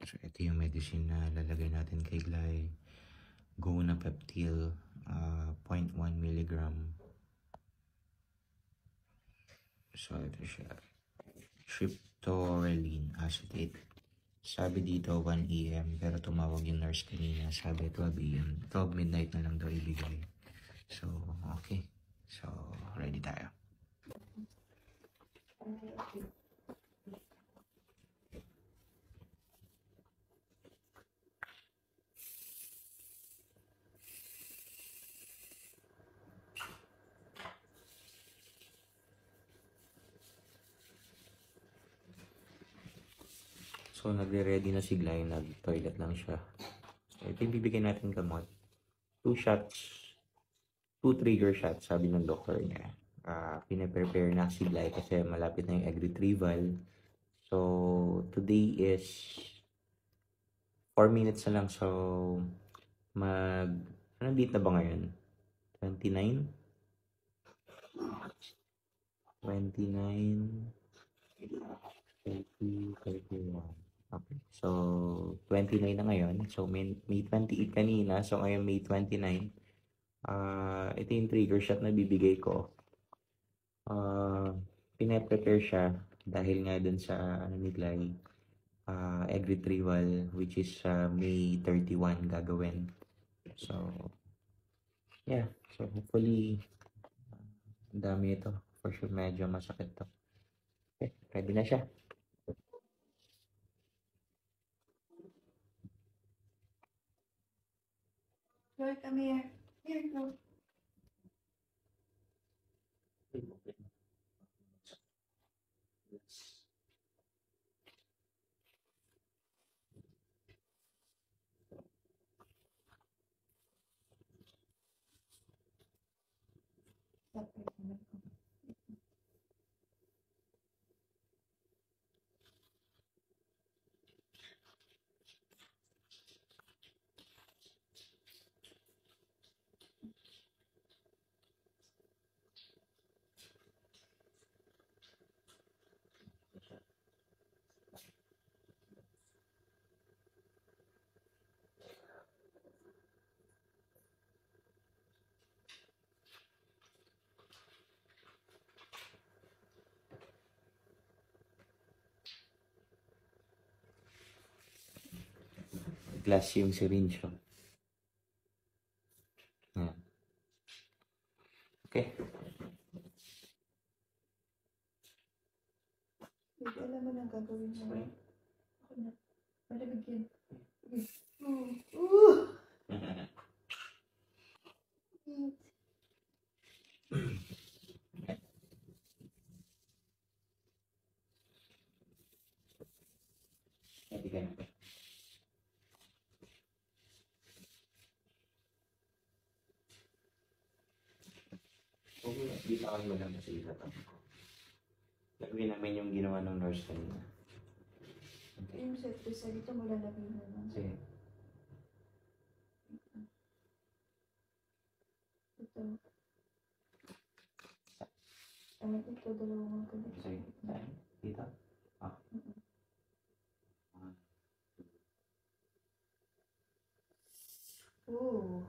So, ito yung medicine na lalagay natin kay Glay. Gonapeptyl, 0.1 milligram. So, ito siya. Triptorelin acetate. Sabi dito 1 AM, pero tumawag yung nurse kanina. Sabi 12 AM. 12 midnight na lang daw ibigay. So, okay. So, ready tayo. So, nagre-ready na si Glay. Nag-toilet lang siya. So, ito yung bibigyan natin gamot. 2 shots. 2 trigger shots, sabi ng doctor niya. Pinaprepare na si Glay kasi malapit na yung egg retrieval. So, today is 4 minutes na lang. So, anong date na ba ngayon? 29? 29, 30, 31. Okay. So, 29 na ngayon. So, May 28 kanina. So, ngayon May 29. Ito yung trigger shot na bibigay ko. Pinaprepare siya dahil nga dun sa ni Glay, egg retrieval, which is May 31 gagawin. So, yeah. So, hopefully, ang dami ito. For sure, medyo masakit to. Okay, ready na siya. Joy, come here. Here, go. Stop it. Glass yung syringe. Yeah. Okay. Hindi, alam mo na ang gagawin mo. Ako na. Malamig yan. Ready ka na. Okay, dito kami lang sa isa to. Gagawin namin yung ginawa ng nurse kanina. Okay. Yung set sa dito mo lalagay mo na. Sige. Ito. Ito, dalawang magkabit. Sige. Dito? Oh.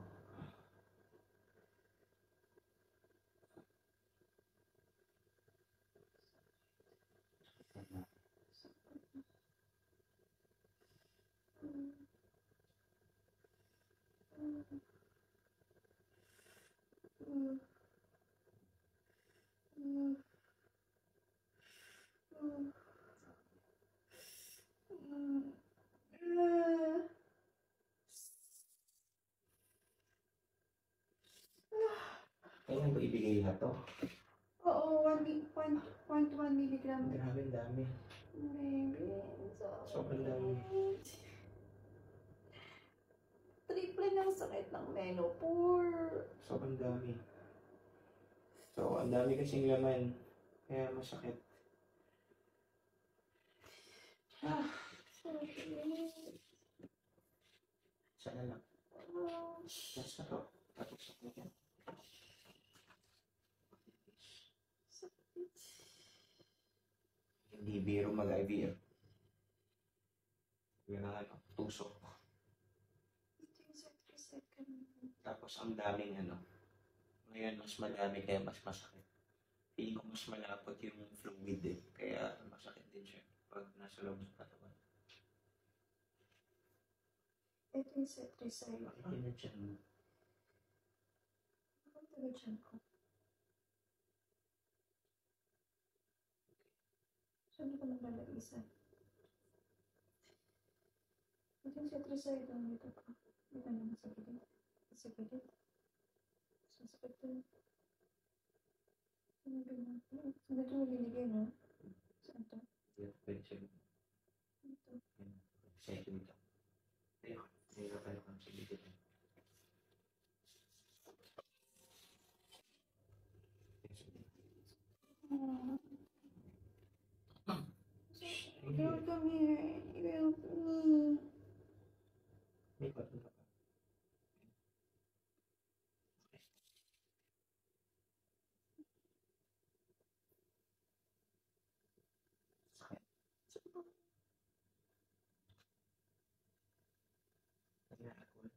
Kailan ba ibigay lahat to? Oo, 1.1 milligram. Grabe, dami. Maybe. Sobrang dami. Triple ng sakit ng menopause. Sobrang dami. So, ang dami kasing laman. Kaya masakit. Sana lang. Just na to. Tapos na yan. Hindi biro mag-IVF. Yung tusok. Ito yung sa 3 second. Tapos ang daming ngayon mas madami kaya mas masakit. Feeling ko mas malapot yung fluid eh. Kaya masakit din siya pag nasa loob ng katawan. Ito yung sa 3 second. Bakit yun siya? Bakit taga dyan ko? Saan ko naglalagay isa? Ito yung sa 3 second. Dito pa. Dito naman sa gilid. Sa gilid. Sasakit ko. Ano ganun? Dito mo binigay, no? Saan to? Pwede siya. Ito. Siya ito dito. Ayun. Ayun tayo kang sige dito. Girl, come here. Help me. May pato na pa.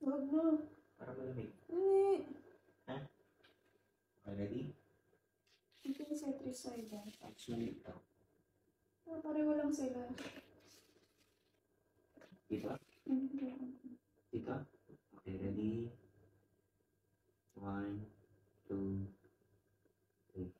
Huwag na. Para malamig. Hindi. Ready? Ito yung sa 3 second. Actually, ito. Pareho lang sila. Dito? Dito? Okay, ready? 1, 2, 3.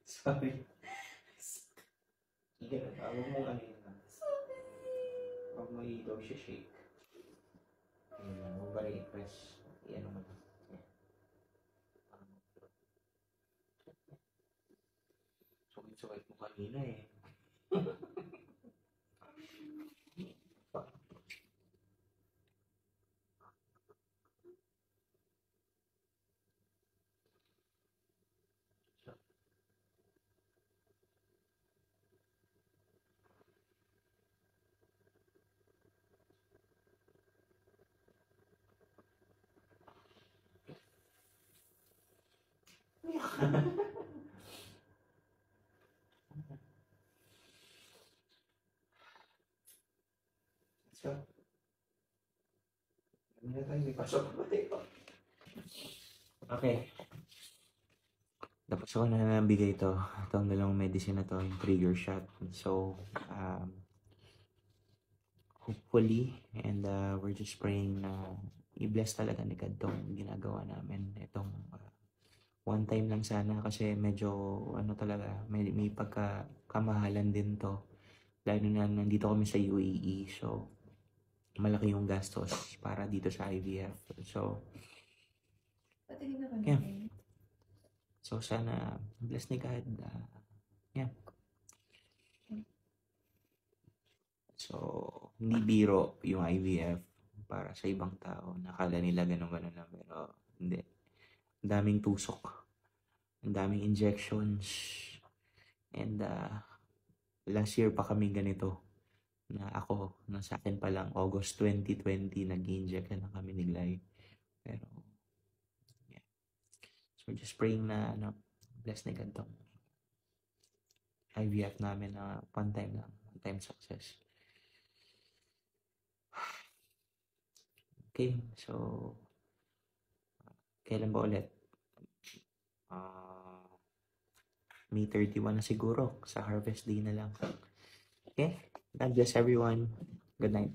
Sorry. Sige na, huwag mo huwag mo i-daw siya shake. Ayan, huwag ba rin i-press. Iyan mo na. Sukit-sukit mo kanina eh. So, hindi na tayo, may pasok pa tayo. Okay. Tapos ako na nabigay ito. Itong dalawang medicine na to, yung trigger shot. So, hopefully, and we're just praying na i-bless talaga ni God tong ginagawa namin. Itong one time lang sana kasi medyo talaga, may pagkakamahalan din to. Lalo na nandito kami sa UAE. So, malaki yung gastos para dito sa IVF. So, Patingin na kami. Yeah. So, sana bless ni God. Yeah. So, hindi biro yung IVF para sa ibang tao. Nakala nila gano'n na, pero hindi. Ang daming tusok. Ang daming injections. And last year pa kami ganito. Na ako, sa akin pa lang, August 2020, nag-inject na kami ni Glay. Pero, yeah. So, just praying na, bless ni God tong IVF namin na one time lang. One time success. Okay, so, kailan ba ulit? May 31 na siguro. Sa Harvest Day na lang. Okay? God bless everyone. Good night.